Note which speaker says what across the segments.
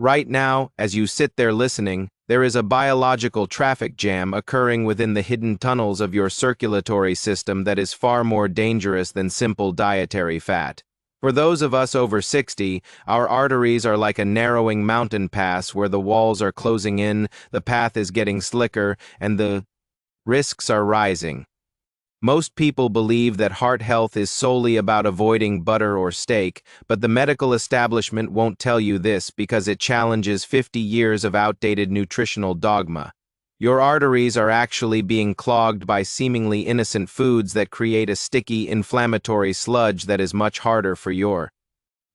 Speaker 1: Right now, as you sit there listening, there is a biological traffic jam occurring within the hidden tunnels of your circulatory system that is far more dangerous than simple dietary fat. For those of us over 60, our arteries are like a narrowing mountain pass where the walls are closing in, the path is getting slicker, and the risks are rising. Most people believe that heart health is solely about avoiding butter or steak, but the medical establishment won't tell you this because it challenges 50 years of outdated nutritional dogma. Your arteries are actually being clogged by seemingly innocent foods that create a sticky, inflammatory sludge that is much harder for your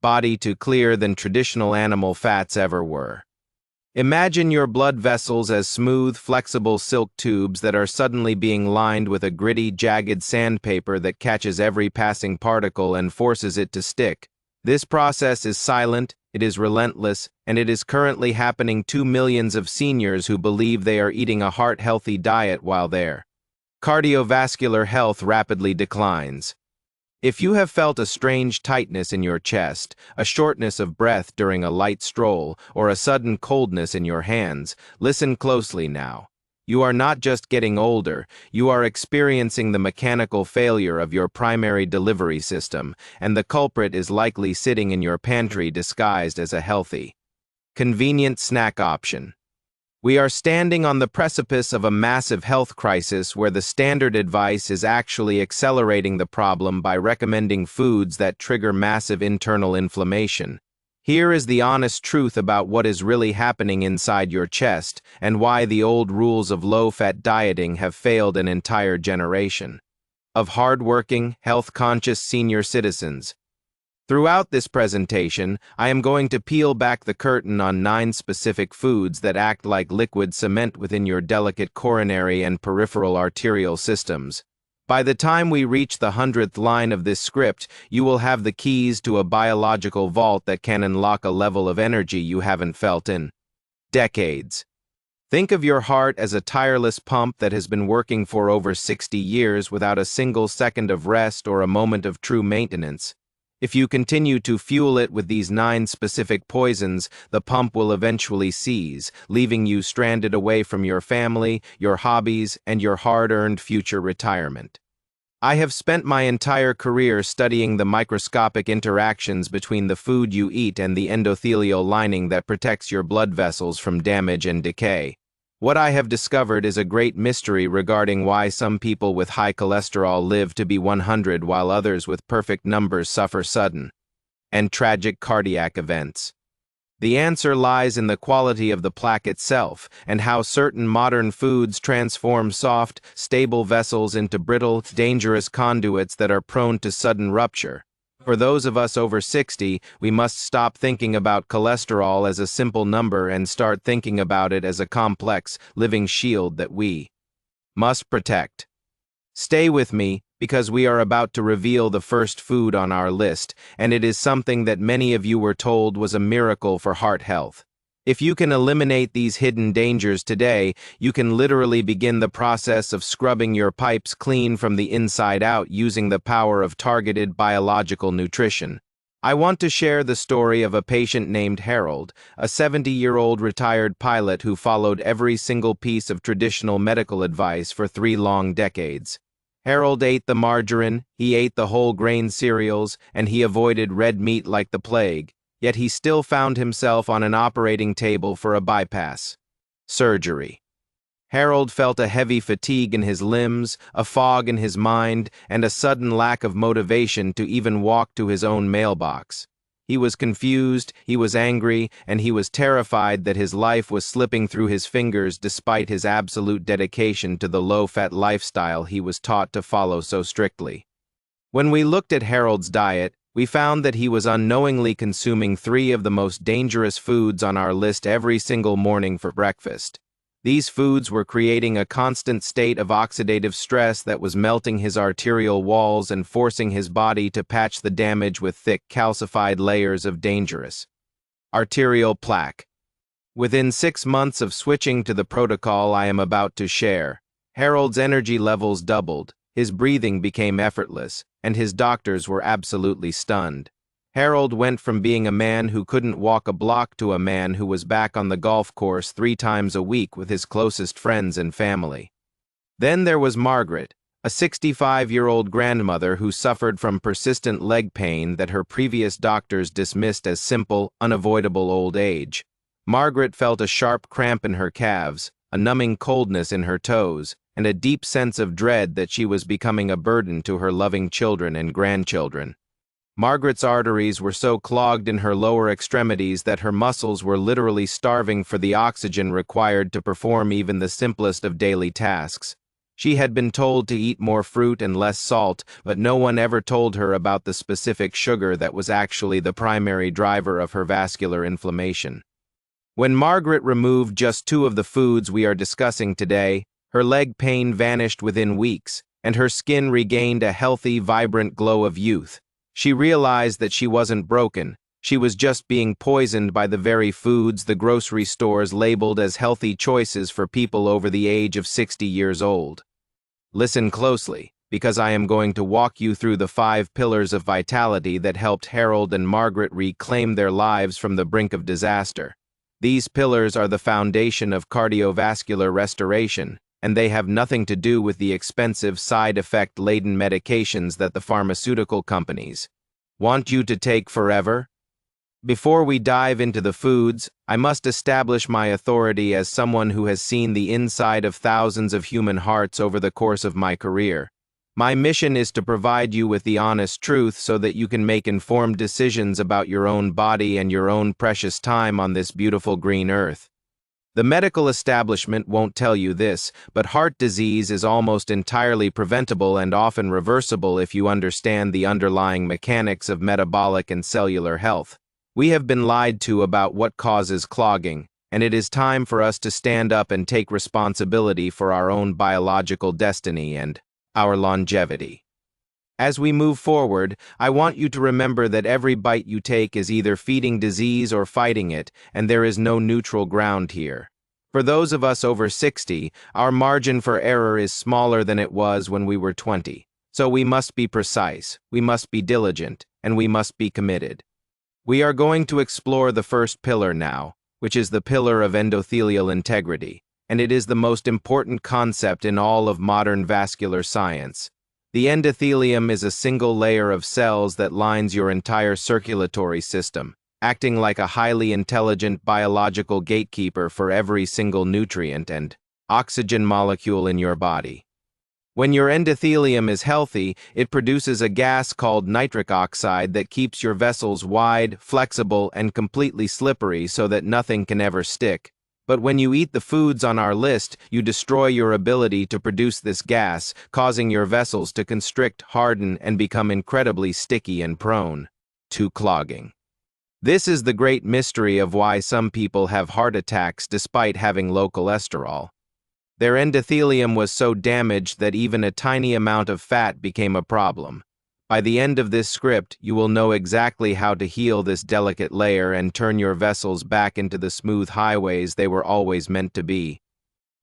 Speaker 1: body to clear than traditional animal fats ever were. Imagine your blood vessels as smooth, flexible silk tubes that are suddenly being lined with a gritty, jagged sandpaper that catches every passing particle and forces it to stick. This process is silent, it is relentless, and it is currently happening to millions of seniors who believe they are eating a heart-healthy diet while their cardiovascular health rapidly declines. If you have felt a strange tightness in your chest, a shortness of breath during a light stroll, or a sudden coldness in your hands, listen closely now. You are not just getting older, you are experiencing the mechanical failure of your primary delivery system, and the culprit is likely sitting in your pantry disguised as a healthy, convenient snack option. We are standing on the precipice of a massive health crisis where the standard advice is actually accelerating the problem by recommending foods that trigger massive internal inflammation. Here is the honest truth about what is really happening inside your chest and why the old rules of low-fat dieting have failed an entire generation of hard-working, health-conscious senior citizens. Throughout this presentation, I am going to peel back the curtain on 9 specific foods that act like liquid cement within your delicate coronary and peripheral arterial systems. By the time we reach the 100th line of this script, you will have the keys to a biological vault that can unlock a level of energy you haven't felt in decades. Think of your heart as a tireless pump that has been working for over 60 years without a single second of rest or a moment of true maintenance. If you continue to fuel it with these 9 specific poisons, the pump will eventually seize, leaving you stranded away from your family, your hobbies, and your hard-earned future retirement. I have spent my entire career studying the microscopic interactions between the food you eat and the endothelial lining that protects your blood vessels from damage and decay. What I have discovered is a great mystery regarding why some people with high cholesterol live to be 100 while others with perfect numbers suffer sudden and tragic cardiac events. The answer lies in the quality of the plaque itself and how certain modern foods transform soft, stable vessels into brittle, dangerous conduits that are prone to sudden rupture. For those of us over 60, we must stop thinking about cholesterol as a simple number and start thinking about it as a complex, living shield that we must protect. Stay with me, because we are about to reveal the first food on our list, and it is something that many of you were told was a miracle for heart health. If you can eliminate these hidden dangers today, you can literally begin the process of scrubbing your pipes clean from the inside out using the power of targeted biological nutrition. I want to share the story of a patient named Harold, a 70-year-old retired pilot who followed every single piece of traditional medical advice for 3 long decades. Harold ate the margarine, he ate the whole grain cereals, and he avoided red meat like the plague. Yet he still found himself on an operating table for a bypass surgery. Harold felt a heavy fatigue in his limbs, a fog in his mind, and a sudden lack of motivation to even walk to his own mailbox. He was confused, he was angry, and he was terrified that his life was slipping through his fingers despite his absolute dedication to the low-fat lifestyle he was taught to follow so strictly. When we looked at Harold's diet, we found that he was unknowingly consuming 3 of the most dangerous foods on our list every single morning for breakfast. These foods were creating a constant state of oxidative stress that was melting his arterial walls and forcing his body to patch the damage with thick, calcified layers of dangerous arterial plaque. Within 6 months of switching to the protocol I am about to share, Harold's energy levels doubled, his breathing became effortless, and his doctors were absolutely stunned. Harold went from being a man who couldn't walk a block to a man who was back on the golf course 3 times a week with his closest friends and family. Then there was Margaret, a 65-year-old grandmother who suffered from persistent leg pain that her previous doctors dismissed as simple, unavoidable old age. Margaret felt a sharp cramp in her calves, a numbing coldness in her toes, and a deep sense of dread that she was becoming a burden to her loving children and grandchildren. Margaret's arteries were so clogged in her lower extremities that her muscles were literally starving for the oxygen required to perform even the simplest of daily tasks. She had been told to eat more fruit and less salt, but no one ever told her about the specific sugar that was actually the primary driver of her vascular inflammation. When Margaret removed just 2 of the foods we are discussing today, her leg pain vanished within weeks, and her skin regained a healthy, vibrant glow of youth. She realized that she wasn't broken. She was just being poisoned by the very foods the grocery stores labeled as healthy choices for people over the age of 60 years old. Listen closely, because I am going to walk you through the 5 pillars of vitality that helped Harold and Margaret reclaim their lives from the brink of disaster. These pillars are the foundation of cardiovascular restoration, and they have nothing to do with the expensive side-effect-laden medications that the pharmaceutical companies want you to take forever. Before we dive into the foods, I must establish my authority as someone who has seen the inside of thousands of human hearts over the course of my career. My mission is to provide you with the honest truth so that you can make informed decisions about your own body and your own precious time on this beautiful green earth. The medical establishment won't tell you this, but heart disease is almost entirely preventable and often reversible if you understand the underlying mechanics of metabolic and cellular health. We have been lied to about what causes clogging, and it is time for us to stand up and take responsibility for our own biological destiny and our longevity. As we move forward, I want you to remember that every bite you take is either feeding disease or fighting it, and there is no neutral ground here. For those of us over 60, our margin for error is smaller than it was when we were 20. So we must be precise, we must be diligent, and we must be committed. We are going to explore the first pillar now, which is the pillar of endothelial integrity, and it is the most important concept in all of modern vascular science. The endothelium is a single layer of cells that lines your entire circulatory system, acting like a highly intelligent biological gatekeeper for every single nutrient and oxygen molecule in your body. When your endothelium is healthy, it produces a gas called nitric oxide that keeps your vessels wide, flexible, and completely slippery so that nothing can ever stick. But when you eat the foods on our list, you destroy your ability to produce this gas, causing your vessels to constrict, harden, and become incredibly sticky and prone to clogging. This is the great mystery of why some people have heart attacks despite having low cholesterol. Their endothelium was so damaged that even a tiny amount of fat became a problem. By the end of this script, you will know exactly how to heal this delicate layer and turn your vessels back into the smooth highways they were always meant to be.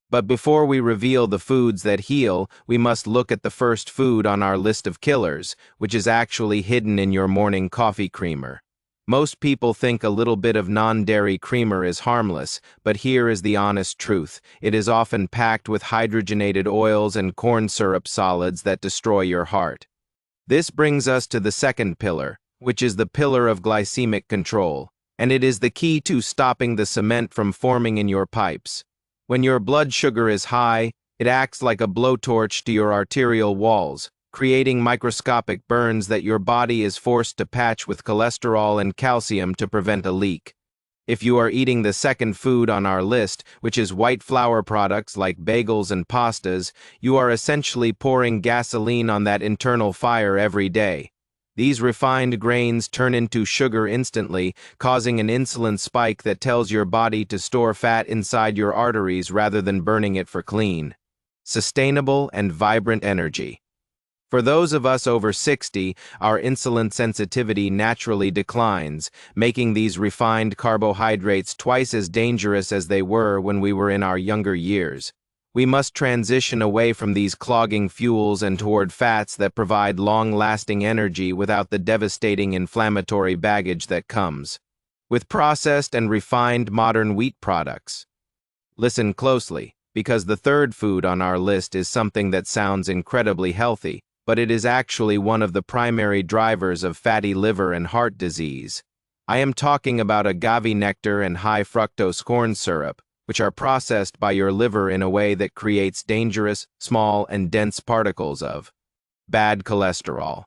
Speaker 1: But before we reveal the foods that heal, we must look at the first food on our list of killers, which is actually hidden in your morning coffee creamer. Most people think a little bit of non-dairy creamer is harmless, but here is the honest truth. It is often packed with hydrogenated oils and corn syrup solids that destroy your heart. This brings us to the second pillar, which is the pillar of glycemic control, and it is the key to stopping the cement from forming in your pipes. When your blood sugar is high, it acts like a blowtorch to your arterial walls, creating microscopic burns that your body is forced to patch with cholesterol and calcium to prevent a leak. If you are eating the second food on our list, which is white flour products like bagels and pastas, you are essentially pouring gasoline on that internal fire every day. These refined grains turn into sugar instantly, causing an insulin spike that tells your body to store fat inside your arteries rather than burning it for clean, sustainable, and vibrant energy. For those of us over 60, our insulin sensitivity naturally declines, making these refined carbohydrates twice as dangerous as they were when we were in our younger years. We must transition away from these clogging fuels and toward fats that provide long-lasting energy without the devastating inflammatory baggage that comes with processed and refined modern wheat products. Listen closely, because the third food on our list is something that sounds incredibly healthy, but it is actually one of the primary drivers of fatty liver and heart disease. I am talking about agave nectar and high fructose corn syrup, which are processed by your liver in a way that creates dangerous, small, and dense particles of bad cholesterol.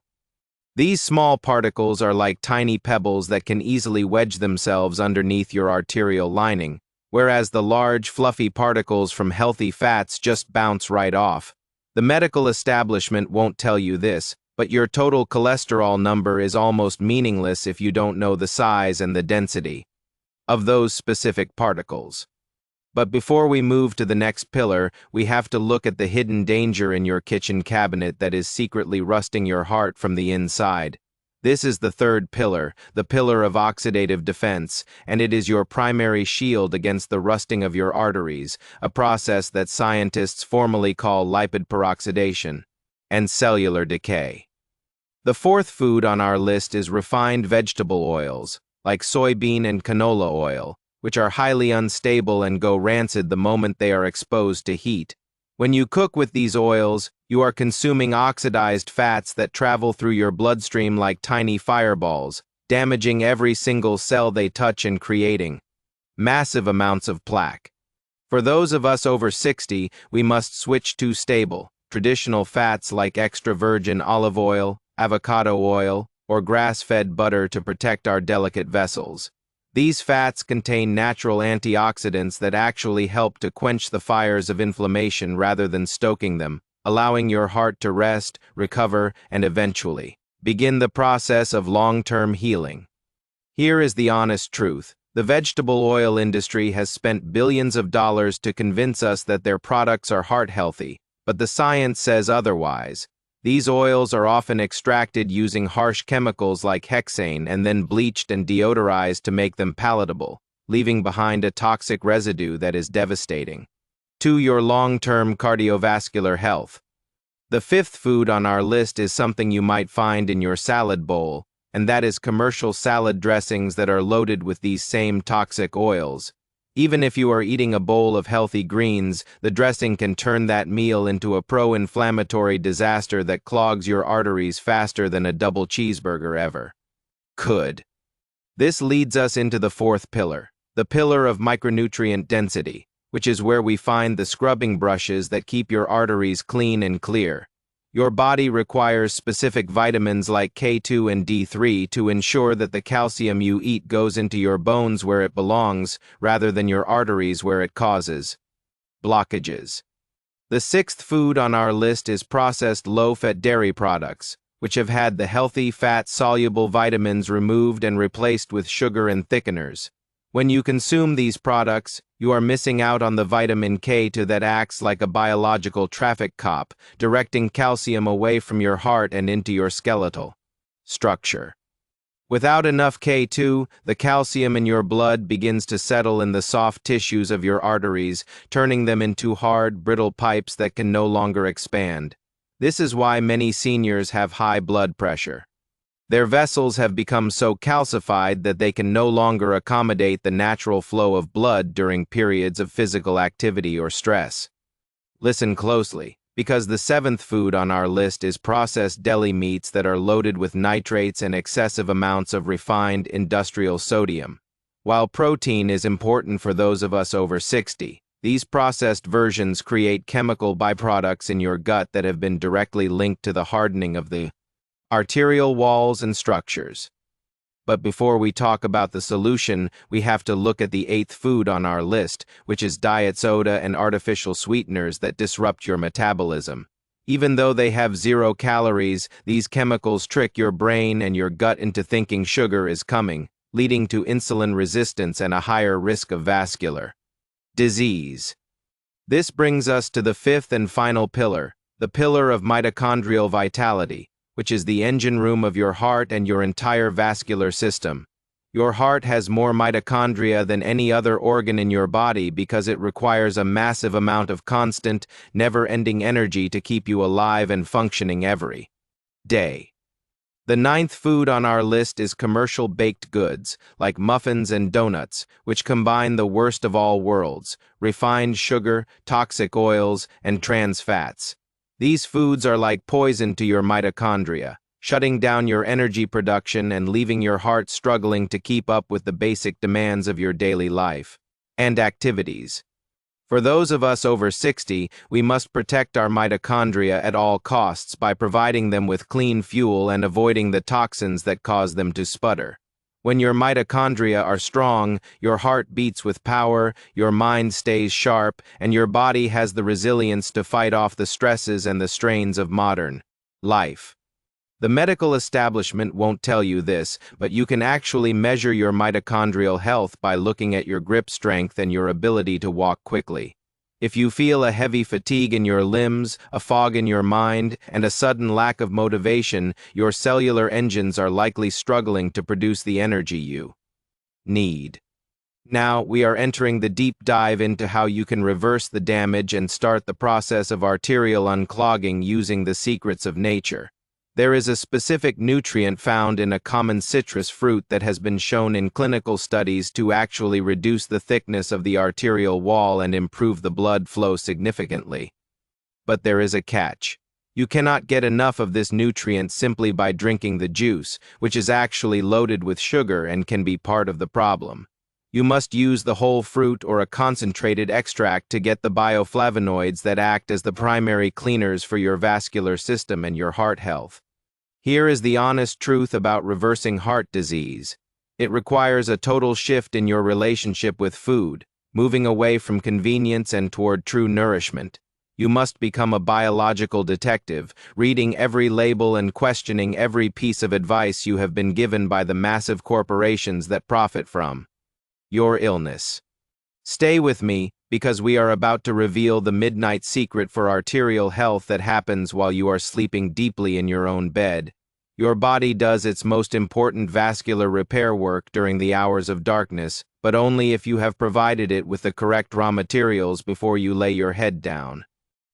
Speaker 1: These small particles are like tiny pebbles that can easily wedge themselves underneath your arterial lining, whereas the large, fluffy particles from healthy fats just bounce right off. The medical establishment won't tell you this, but your total cholesterol number is almost meaningless if you don't know the size and the density of those specific particles. But before we move to the next pillar, we have to look at the hidden danger in your kitchen cabinet that is secretly rusting your heart from the inside. This is the third pillar, the pillar of oxidative defense, and it is your primary shield against the rusting of your arteries, a process that scientists formally call lipid peroxidation and cellular decay. The fourth food on our list is refined vegetable oils, like soybean and canola oil, which are highly unstable and go rancid the moment they are exposed to heat. When you cook with these oils, you are consuming oxidized fats that travel through your bloodstream like tiny fireballs, damaging every single cell they touch and creating massive amounts of plaque. For those of us over 60, we must switch to stable, traditional fats like extra virgin olive oil, avocado oil, or grass-fed butter to protect our delicate vessels. These fats contain natural antioxidants that actually help to quench the fires of inflammation rather than stoking them, allowing your heart to rest, recover, and eventually begin the process of long-term healing. Here is the honest truth. The vegetable oil industry has spent billions of dollars to convince us that their products are heart-healthy, but the science says otherwise. These oils are often extracted using harsh chemicals like hexane and then bleached and deodorized to make them palatable, leaving behind a toxic residue that is devastating to your long-term cardiovascular health. The fifth food on our list is something you might find in your salad bowl, and that is commercial salad dressings that are loaded with these same toxic oils. Even if you are eating a bowl of healthy greens, the dressing can turn that meal into a pro-inflammatory disaster that clogs your arteries faster than a double cheeseburger ever could. This leads us into the fourth pillar, the pillar of micronutrient density, which is where we find the scrubbing brushes that keep your arteries clean and clear. Your body requires specific vitamins like K2 and D3 to ensure that the calcium you eat goes into your bones where it belongs, rather than your arteries where it causes blockages. The sixth food on our list is processed low-fat dairy products, which have had the healthy fat-soluble vitamins removed and replaced with sugar and thickeners. When you consume these products, you are missing out on the vitamin K2 that acts like a biological traffic cop, directing calcium away from your heart and into your skeletal structure. Without enough K2, the calcium in your blood begins to settle in the soft tissues of your arteries, turning them into hard, brittle pipes that can no longer expand. This is why many seniors have high blood pressure. Their vessels have become so calcified that they can no longer accommodate the natural flow of blood during periods of physical activity or stress. Listen closely, because the seventh food on our list is processed deli meats that are loaded with nitrates and excessive amounts of refined industrial sodium. While protein is important for those of us over 60, these processed versions create chemical byproducts in your gut that have been directly linked to the hardening of the arterial walls and structures. But before we talk about the solution, we have to look at the eighth food on our list, which is diet soda and artificial sweeteners that disrupt your metabolism. Even though they have 0 calories, these chemicals trick your brain and your gut into thinking sugar is coming, leading to insulin resistance and a higher risk of vascular disease. This brings us to the fifth and final pillar, the pillar of mitochondrial vitality, which is the engine room of your heart and your entire vascular system. Your heart has more mitochondria than any other organ in your body because it requires a massive amount of constant, never-ending energy to keep you alive and functioning every day. The ninth food on our list is commercial baked goods, like muffins and donuts, which combine the worst of all worlds: refined sugar, toxic oils, and trans fats. These foods are like poison to your mitochondria, shutting down your energy production and leaving your heart struggling to keep up with the basic demands of your daily life and activities. For those of us over 60, we must protect our mitochondria at all costs by providing them with clean fuel and avoiding the toxins that cause them to sputter. When your mitochondria are strong, your heart beats with power, your mind stays sharp, and your body has the resilience to fight off the stresses and the strains of modern life. The medical establishment won't tell you this, but you can actually measure your mitochondrial health by looking at your grip strength and your ability to walk quickly. If you feel a heavy fatigue in your limbs, a fog in your mind, and a sudden lack of motivation, your cellular engines are likely struggling to produce the energy you need. Now, we are entering the deep dive into how you can reverse the damage and start the process of arterial unclogging using the secrets of nature. There is a specific nutrient found in a common citrus fruit that has been shown in clinical studies to actually reduce the thickness of the arterial wall and improve the blood flow significantly. But there is a catch. You cannot get enough of this nutrient simply by drinking the juice, which is actually loaded with sugar and can be part of the problem. You must use the whole fruit or a concentrated extract to get the bioflavonoids that act as the primary cleaners for your vascular system and your heart health. Here is the honest truth about reversing heart disease. It requires a total shift in your relationship with food, moving away from convenience and toward true nourishment. You must become a biological detective, reading every label and questioning every piece of advice you have been given by the massive corporations that profit from your illness. Stay with me, because we are about to reveal the midnight secret for arterial health that happens while you are sleeping deeply in your own bed. Your body does its most important vascular repair work during the hours of darkness, but only if you have provided it with the correct raw materials before you lay your head down.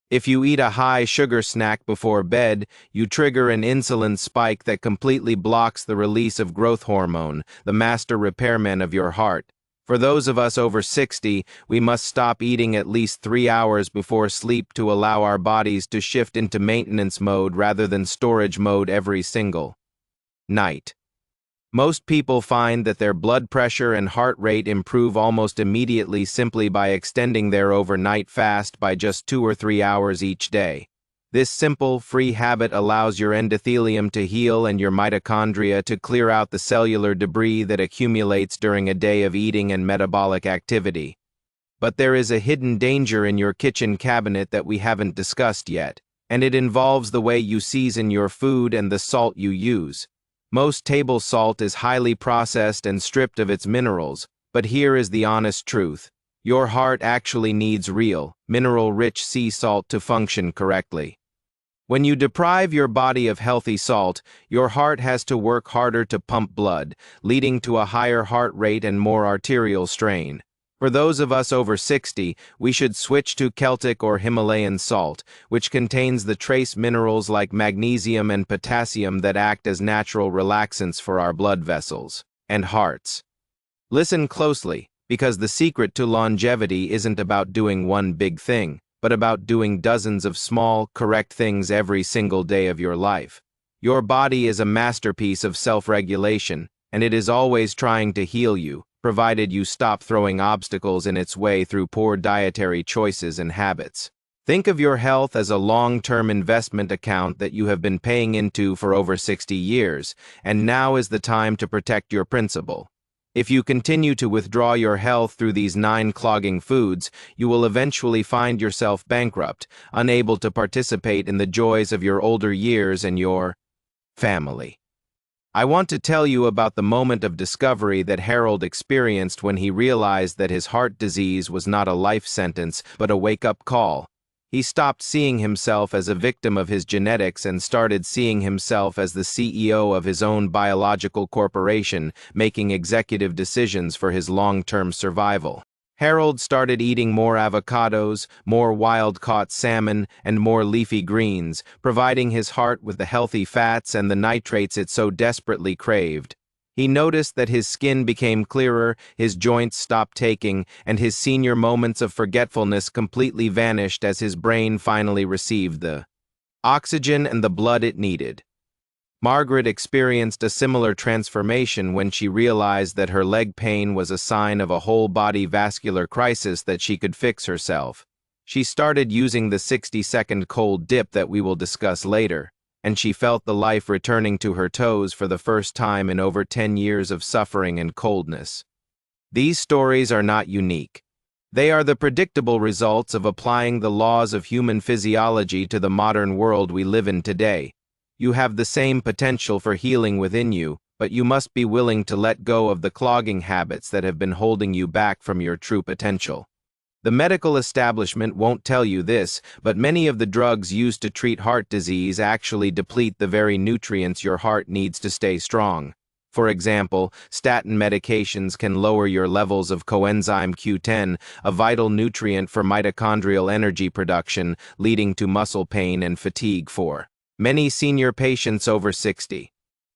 Speaker 1: If you eat a high-sugar snack before bed, you trigger an insulin spike that completely blocks the release of growth hormone, the master repairman of your heart. For those of us over 60, we must stop eating at least 3 hours before sleep to allow our bodies to shift into maintenance mode rather than storage mode every single night. Most people find that their blood pressure and heart rate improve almost immediately simply by extending their overnight fast by just 2 or 3 hours each day. This simple, free habit allows your endothelium to heal and your mitochondria to clear out the cellular debris that accumulates during a day of eating and metabolic activity. But there is a hidden danger in your kitchen cabinet that we haven't discussed yet, and it involves the way you season your food and the salt you use. Most table salt is highly processed and stripped of its minerals, but here is the honest truth. Your heart actually needs real, mineral-rich sea salt to function correctly. When you deprive your body of healthy salt, your heart has to work harder to pump blood, leading to a higher heart rate and more arterial strain. For those of us over 60, we should switch to Celtic or Himalayan salt, which contains the trace minerals like magnesium and potassium that act as natural relaxants for our blood vessels and hearts. Listen closely, because the secret to longevity isn't about doing one big thing, but about doing dozens of small, correct things every single day of your life. Your body is a masterpiece of self-regulation, and it is always trying to heal you, provided you stop throwing obstacles in its way through poor dietary choices and habits. Think of your health as a long-term investment account that you have been paying into for over 60 years, and now is the time to protect your principal. If you continue to withdraw your health through these 9 clogging foods, you will eventually find yourself bankrupt, unable to participate in the joys of your older years and your family. I want to tell you about the moment of discovery that Harold experienced when he realized that his heart disease was not a life sentence, but a wake-up call. He stopped seeing himself as a victim of his genetics and started seeing himself as the CEO of his own biological corporation, making executive decisions for his long-term survival. Harold started eating more avocados, more wild-caught salmon, and more leafy greens, providing his heart with the healthy fats and the nitrates it so desperately craved. He noticed that his skin became clearer, his joints stopped aching, and his senior moments of forgetfulness completely vanished as his brain finally received the oxygen and the blood it needed. Margaret experienced a similar transformation when she realized that her leg pain was a sign of a whole-body vascular crisis that she could fix herself. She started using the 60-second cold dip that we will discuss later, and she felt the life returning to her toes for the first time in over 10 years of suffering and coldness. These stories are not unique. They are the predictable results of applying the laws of human physiology to the modern world we live in today. You have the same potential for healing within you, but you must be willing to let go of the clogging habits that have been holding you back from your true potential. The medical establishment won't tell you this, but many of the drugs used to treat heart disease actually deplete the very nutrients your heart needs to stay strong. For example, statin medications can lower your levels of coenzyme Q10, a vital nutrient for mitochondrial energy production, leading to muscle pain and fatigue for many senior patients over 60.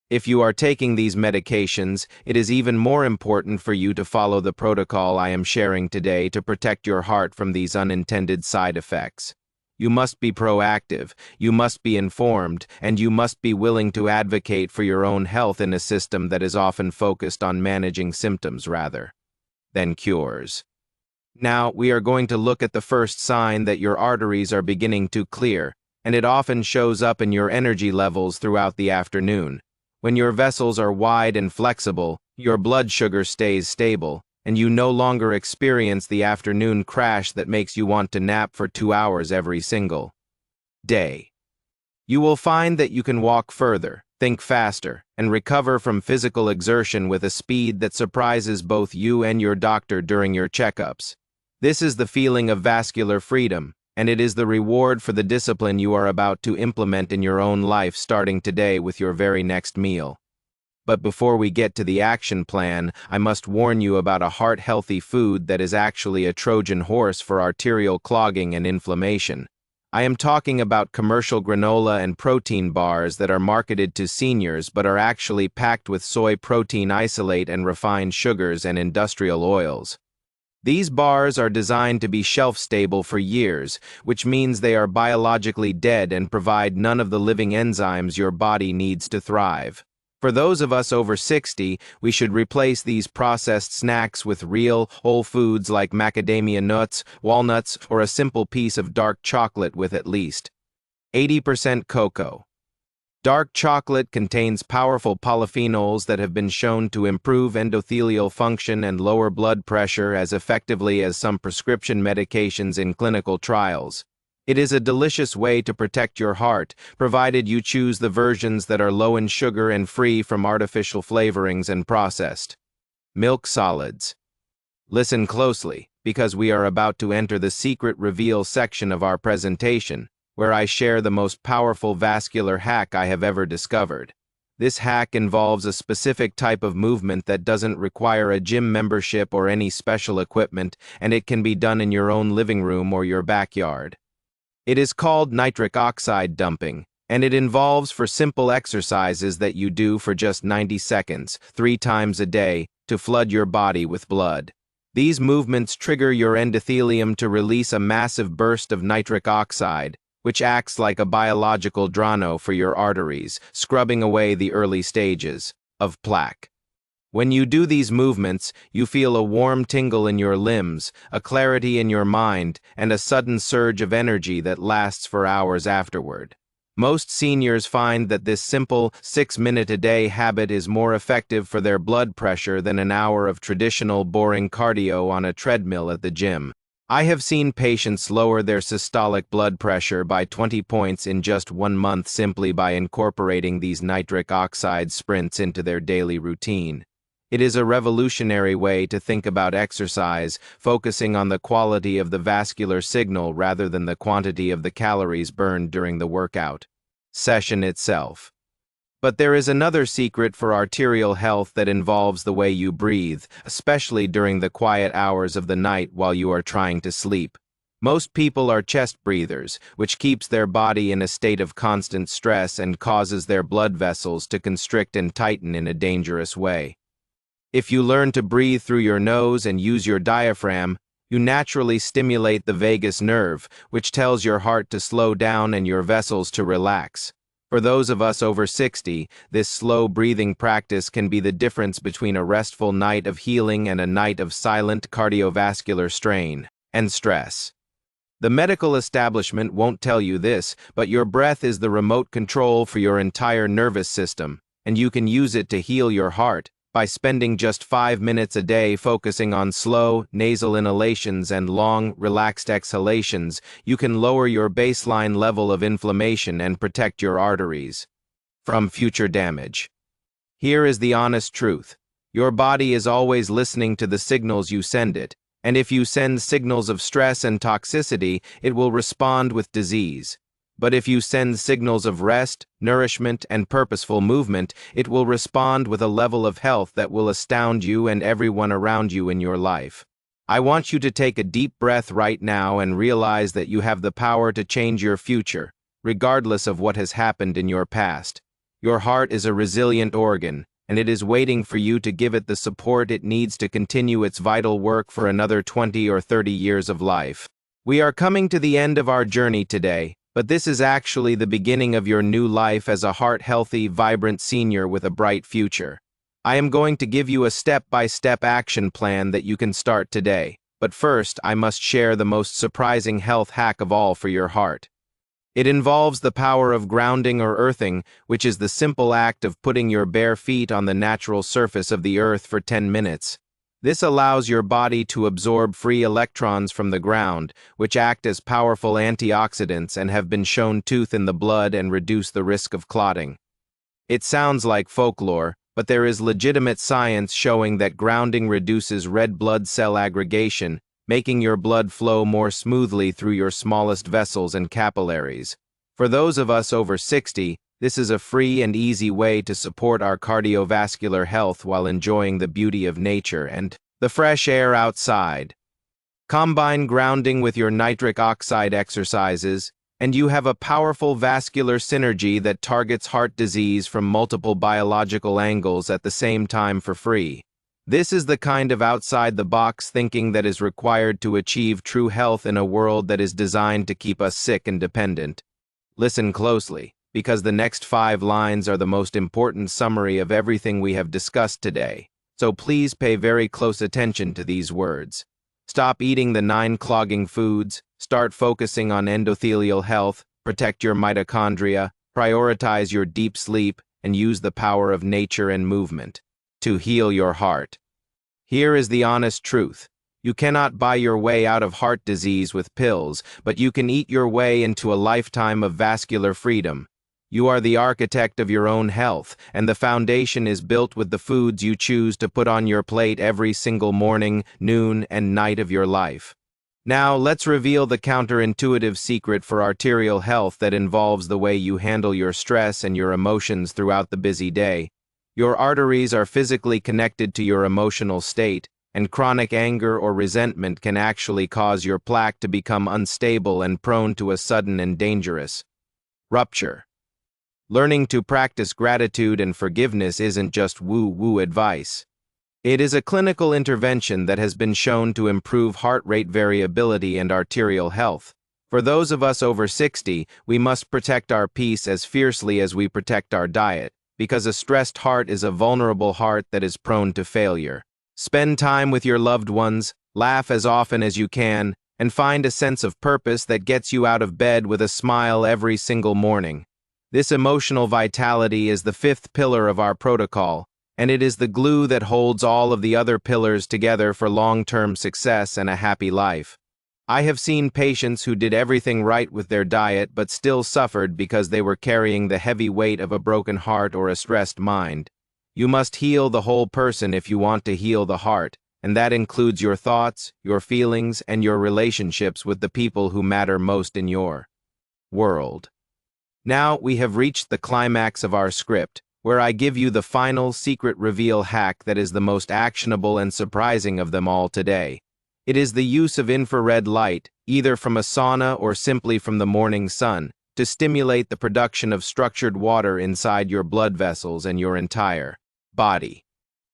Speaker 1: If you are taking these medications, it is even more important for you to follow the protocol I am sharing today to protect your heart from these unintended side effects. You must be proactive, you must be informed, and you must be willing to advocate for your own health in a system that is often focused on managing symptoms rather than cures. Now, we are going to look at the first sign that your arteries are beginning to clear, and it often shows up in your energy levels throughout the afternoon. When your vessels are wide and flexible, your blood sugar stays stable, and you no longer experience the afternoon crash that makes you want to nap for 2 hours every single day. You will find that you can walk further, think faster, and recover from physical exertion with a speed that surprises both you and your doctor during your checkups. This is the feeling of vascular freedom, and it is the reward for the discipline you are about to implement in your own life starting today with your very next meal. But before we get to the action plan, I must warn you about a heart-healthy food that is actually a Trojan horse for arterial clogging and inflammation. I am talking about commercial granola and protein bars that are marketed to seniors but are actually packed with soy protein isolate and refined sugars and industrial oils. These bars are designed to be shelf-stable for years, which means they are biologically dead and provide none of the living enzymes your body needs to thrive. For those of us over 60, we should replace these processed snacks with real, whole foods like macadamia nuts, walnuts, or a simple piece of dark chocolate with at least 80% cocoa. Dark chocolate contains powerful polyphenols that have been shown to improve endothelial function and lower blood pressure as effectively as some prescription medications in clinical trials. It is a delicious way to protect your heart, provided you choose the versions that are low in sugar and free from artificial flavorings and processed milk solids. Listen closely, because we are about to enter the secret reveal section of our presentation, where I share the most powerful vascular hack I have ever discovered. This hack involves a specific type of movement that doesn't require a gym membership or any special equipment, and it can be done in your own living room or your backyard. It is called nitric oxide dumping, and it involves for simple exercises that you do for just 90 seconds, 3 times a day, to flood your body with blood. These movements trigger your endothelium to release a massive burst of nitric oxide, which acts like a biological drano for your arteries, scrubbing away the early stages of plaque. When you do these movements, you feel a warm tingle in your limbs, a clarity in your mind, and a sudden surge of energy that lasts for hours afterward. Most seniors find that this simple 6-minute-a-day habit is more effective for their blood pressure than an hour of traditional boring cardio on a treadmill at the gym. I have seen patients lower their systolic blood pressure by 20 points in just 1 month simply by incorporating these nitric oxide sprints into their daily routine. It is a revolutionary way to think about exercise, focusing on the quality of the vascular signal rather than the quantity of the calories burned during the workout session itself. But there is another secret for arterial health that involves the way you breathe, especially during the quiet hours of the night while you are trying to sleep. Most people are chest breathers, which keeps their body in a state of constant stress and causes their blood vessels to constrict and tighten in a dangerous way. If you learn to breathe through your nose and use your diaphragm, you naturally stimulate the vagus nerve, which tells your heart to slow down and your vessels to relax. For those of us over 60, this slow breathing practice can be the difference between a restful night of healing and a night of silent cardiovascular strain and stress. The medical establishment won't tell you this, but your breath is the remote control for your entire nervous system, and you can use it to heal your heart. By spending just 5 minutes a day focusing on slow, nasal inhalations and long, relaxed exhalations, you can lower your baseline level of inflammation and protect your arteries from future damage. Here is the honest truth. Your body is always listening to the signals you send it, and if you send signals of stress and toxicity, it will respond with disease. But if you send signals of rest, nourishment, and purposeful movement, it will respond with a level of health that will astound you and everyone around you in your life. I want you to take a deep breath right now and realize that you have the power to change your future, regardless of what has happened in your past. Your heart is a resilient organ, and it is waiting for you to give it the support it needs to continue its vital work for another 20 or 30 years of life. We are coming to the end of our journey today, but this is actually the beginning of your new life as a heart-healthy, vibrant senior with a bright future. I am going to give you a step-by-step action plan that you can start today. But first, I must share the most surprising health hack of all for your heart. It involves the power of grounding or earthing, which is the simple act of putting your bare feet on the natural surface of the earth for 10 minutes. This allows your body to absorb free electrons from the ground, which act as powerful antioxidants and have been shown to thin the blood and reduce the risk of clotting. It sounds like folklore, but there is legitimate science showing that grounding reduces red blood cell aggregation, making your blood flow more smoothly through your smallest vessels and capillaries. For those of us over 60, this is a free and easy way to support our cardiovascular health while enjoying the beauty of nature and the fresh air outside. Combine grounding with your nitric oxide exercises, and you have a powerful vascular synergy that targets heart disease from multiple biological angles at the same time for free. This is the kind of outside-the-box thinking that is required to achieve true health in a world that is designed to keep us sick and dependent. Listen closely, because the next 5 lines are the most important summary of everything we have discussed today. So please pay very close attention to these words. Stop eating the 9 clogging foods, start focusing on endothelial health, protect your mitochondria, prioritize your deep sleep, and use the power of nature and movement to heal your heart. Here is the honest truth. You cannot buy your way out of heart disease with pills, but you can eat your way into a lifetime of vascular freedom. You are the architect of your own health, and the foundation is built with the foods you choose to put on your plate every single morning, noon, and night of your life. Now, let's reveal the counterintuitive secret for arterial health that involves the way you handle your stress and your emotions throughout the busy day. Your arteries are physically connected to your emotional state, and chronic anger or resentment can actually cause your plaque to become unstable and prone to a sudden and dangerous rupture. Learning to practice gratitude and forgiveness isn't just woo-woo advice. It is a clinical intervention that has been shown to improve heart rate variability and arterial health. For those of us over 60, we must protect our peace as fiercely as we protect our diet, because a stressed heart is a vulnerable heart that is prone to failure. Spend time with your loved ones, laugh as often as you can, and find a sense of purpose that gets you out of bed with a smile every single morning. This emotional vitality is the 5th pillar of our protocol, and it is the glue that holds all of the other pillars together for long-term success and a happy life. I have seen patients who did everything right with their diet but still suffered because they were carrying the heavy weight of a broken heart or a stressed mind. You must heal the whole person if you want to heal the heart, and that includes your thoughts, your feelings, and your relationships with the people who matter most in your world. Now we have reached the climax of our script, where I give you the final secret reveal hack that is the most actionable and surprising of them all today. It is the use of infrared light, either from a sauna or simply from the morning sun, to stimulate the production of structured water inside your blood vessels and your entire body.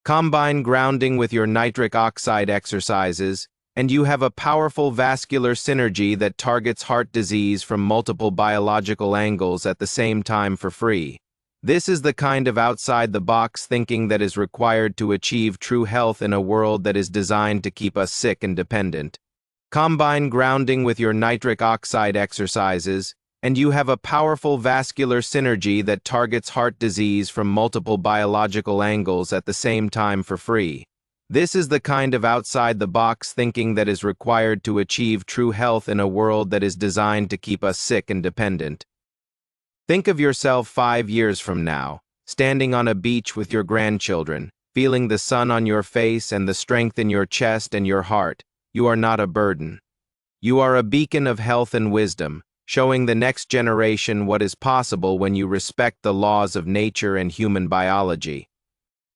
Speaker 1: Combine grounding with your nitric oxide exercises, and you have a powerful vascular synergy that targets heart disease from multiple biological angles at the same time for free. This is the kind of outside-the-box thinking that is required to achieve true health in a world that is designed to keep us sick and dependent. Combine grounding with your nitric oxide exercises, and you have a powerful vascular synergy that targets heart disease from multiple biological angles at the same time for free. This is the kind of outside-the-box thinking that is required to achieve true health in a world that is designed to keep us sick and dependent. Think of yourself 5 years from now, standing on a beach with your grandchildren, feeling the sun on your face and the strength in your chest and your heart. You are not a burden. You are a beacon of health and wisdom, showing the next generation what is possible when you respect the laws of nature and human biology.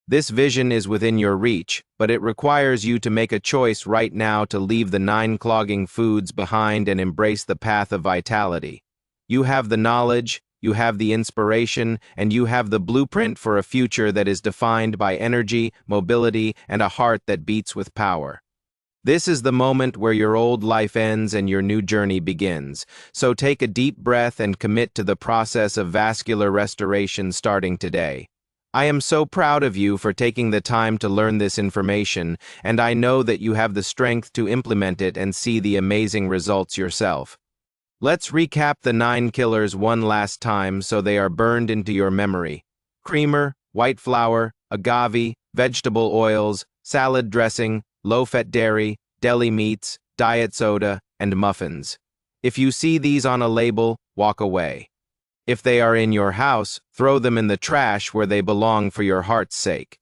Speaker 1: This vision is within your reach, but it requires you to make a choice right now to leave the 9 clogging foods behind and embrace the path of vitality. You have the knowledge, you have the inspiration, and you have the blueprint for a future that is defined by energy, mobility, and a heart that beats with power. This is the moment where your old life ends and your new journey begins, so take a deep breath and commit to the process of vascular restoration starting today. I am so proud of you for taking the time to learn this information, and I know that you have the strength to implement it and see the amazing results yourself. Let's recap the 9 killers one last time so they are burned into your memory. Creamer, white flour, agave, vegetable oils, salad dressing, low-fat dairy, deli meats, diet soda, and muffins. If you see these on a label, walk away. If they are in your house, throw them in the trash where they belong for your heart's sake.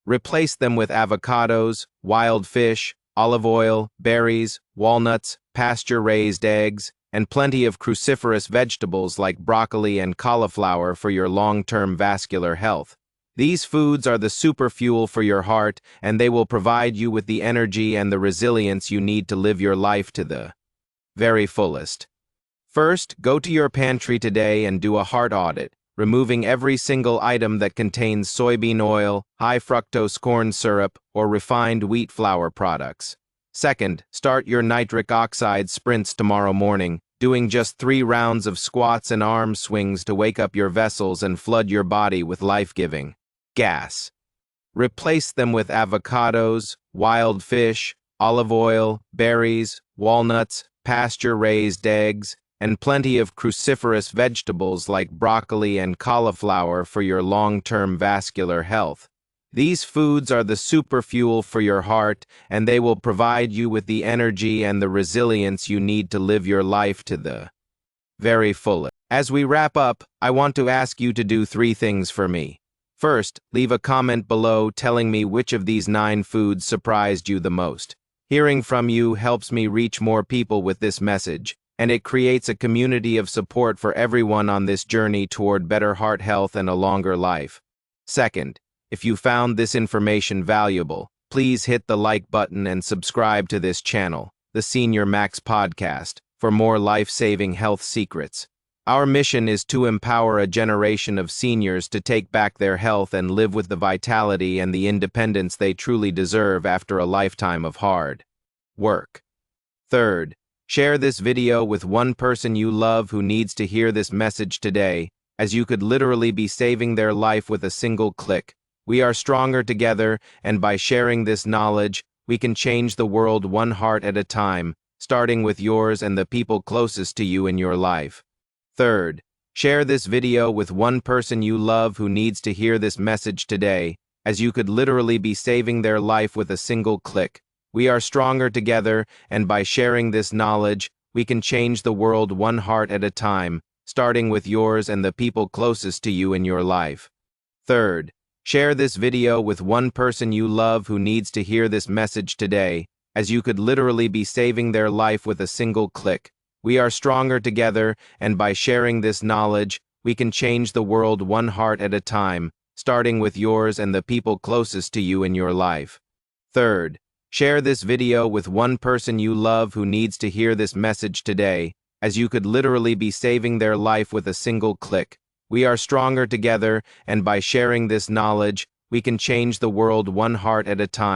Speaker 1: Replace them with avocados, wild fish, olive oil, berries, walnuts, pasture-raised eggs, and plenty of cruciferous vegetables like broccoli and cauliflower for your long-term vascular health. These foods are the super fuel for your heart, and they will provide you with the energy and the resilience you need to live your life to the very fullest. First, go to your pantry today and do a heart audit, removing every single item that contains soybean oil, high fructose corn syrup, or refined wheat flour products. Second, start your nitric oxide sprints tomorrow morning, doing just 3 rounds of squats and arm swings to wake up your vessels and flood your body with life-giving gas. Replace them with avocados, wild fish, olive oil, berries, walnuts, pasture-raised eggs, and plenty of cruciferous vegetables like broccoli and cauliflower for your long-term vascular health. These foods are the super fuel for your heart, and they will provide you with the energy and the resilience you need to live your life to the very fullest. As we wrap up, I want to ask you to do 3 things for me. First, leave a comment below telling me which of these 9 foods surprised you the most. Hearing from you helps me reach more people with this message, and it creates a community of support for everyone on this journey toward better heart health and a longer life. Second, if you found this information valuable, please hit the like button and subscribe to this channel, the Senior Max Podcast, for more life-saving health secrets. Our mission is to empower a generation of seniors to take back their health and live with the vitality and the independence they truly deserve after a lifetime of hard work. Third, share this video with one person you love who needs to hear this message today, as you could literally be saving their life with a single click. We are stronger together, and by sharing this knowledge, we can change the world one heart at a time, starting with yours and the people closest to you in your life. Third, share this video with one person you love who needs to hear this message today, as you could literally be saving their life with a single click. We are stronger together, and by sharing this knowledge, we can change the world one heart at a time, starting with yours and the people closest to you in your life. Third, Share this video with one person you love who needs to hear this message today, as you could literally be saving their life with a single click. We are stronger together, and by sharing this knowledge, we can change the world one heart at a time, starting with yours and the people closest to you in your life. Third, share this video with one person you love who needs to hear this message today, as you could literally be saving their life with a single click. We are stronger together, and by sharing this knowledge, we can change the world one heart at a time.